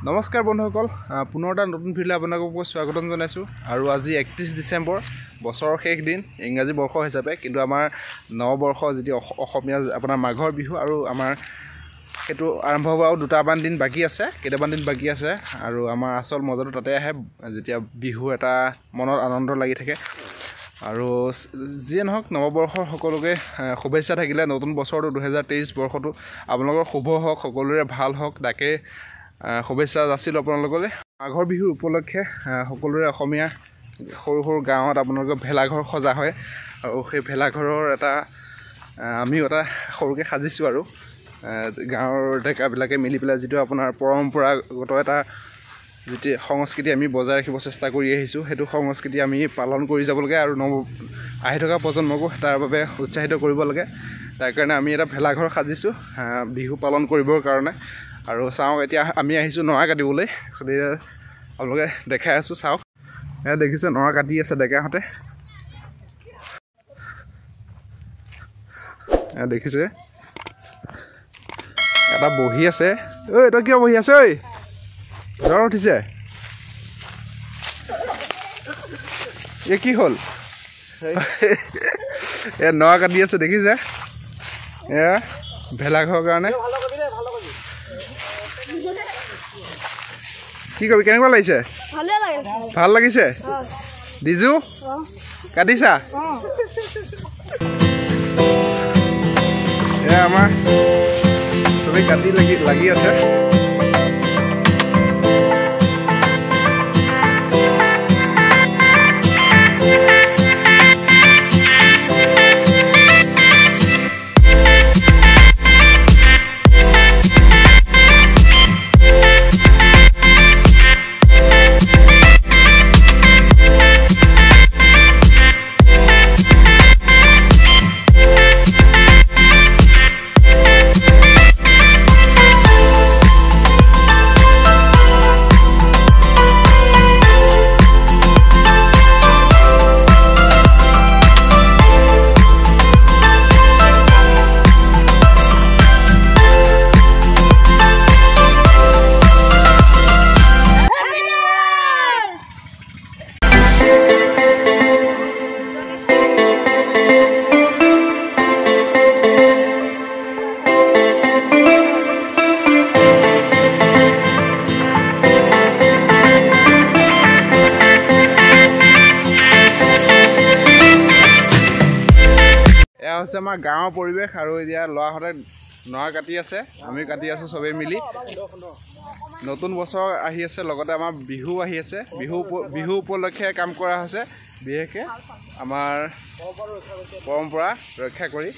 নমস্কাৰ বন্ধুসকল, পুনৰ এটা নতুন ভিডিঅ'লৈ আপোনালোকক স্বাগতম জনাইছোঁ। আৰু আজি 31 ডিচেম্বৰ, বছৰৰ শেষ দিন, ইংৰাজী বৰ্ষ হিচাপে, কিন্তু আমাৰ নৱবৰ্ষ যিটো অসমীয়া আপোনাৰ মাঘৰ বিহু, আৰু আমাৰ সেইটো আৰম্ভ হোৱাও কেইটামান দিন বাকী আছে। আৰু আমাৰ আচল মজাটো তাতে আহে যেতিয়া বিহু এটা মনত আনন্দ লাগি থাকে। আৰু যিয়ে নহওক, নৱবৰ্ষৰ সকলোকে শুভেচ্ছা থাকিলে। নতুন বছৰটো 2023 বৰ্ষটো আপোনালোকৰ শুভ হওক, সকলোৰে ভাল হওক, তাকে শুভেচ্ছা যাচিলোঁ আপোনালোকলৈ। মাঘৰ বিহুৰ উপলক্ষে সকলোৰে অসমীয়া সৰু সৰু গাঁৱত আপোনালোকৰ ভেলাঘৰ সজা হয়। আৰু সেই ভেলাঘৰৰ আমিও এটা সৰুকৈ সাজিছোঁ। আৰু গাঁৱৰ ডেকাবিলাকে মিলি পেলাই যিটো আপোনাৰ পৰম্পৰাগত এটা যিটো সংস্কৃতি আমি বজাই ৰাখিব চেষ্টা কৰি আহিছোঁ, সেইটো সংস্কৃতি আমি পালন কৰি যাব লাগে। আৰু আহি থকা প্ৰজন্মকো তাৰ বাবে উৎসাহিত কৰিব লাগে। তাৰ কাৰণে আমি এটা ভেলাঘৰ সাজিছোঁ বিহু পালন কৰিবৰ কাৰণে। আৰু চাওক, এতিয়া আমি আহিছোঁ নৰা কাটিবলৈ। আপোনালোকে দেখাই আছোঁ, চাওক, এয়া দেখিছে নৰা কাটি আছে ডেকাহঁতে। এয়া দেখিছে এটা বহি আছে। ঐ, তই কিয় বহি আছে? ঐ, জ্বৰ উঠিছে? এই কি হ'ল? এয়া নৰা কাটি আছে, দেখিছে? এয়া ভেলাঘৰৰ কাৰণে। কি কবি, কেনেকুৱা লাগিছে? ভাল লাগিছে? দিজু কাটিছা? এয়া আমাৰ চবেই কাটি লাগি আছে। এয়া হৈছে আমাৰ গাঁৱৰ পৰিৱেশ। আৰু এতিয়া ল'ৰাহঁতে নৰা কাটি আছে, আমি কাটি আছোঁ চবেই মিলি। নতুন বছৰ আহি আছে, লগতে আমাৰ বিহু আহি আছে। বিহু উপলক্ষে কাম কৰা হৈছে, বিশেষকৈ আমাৰ পৰম্পৰা ৰক্ষা কৰি।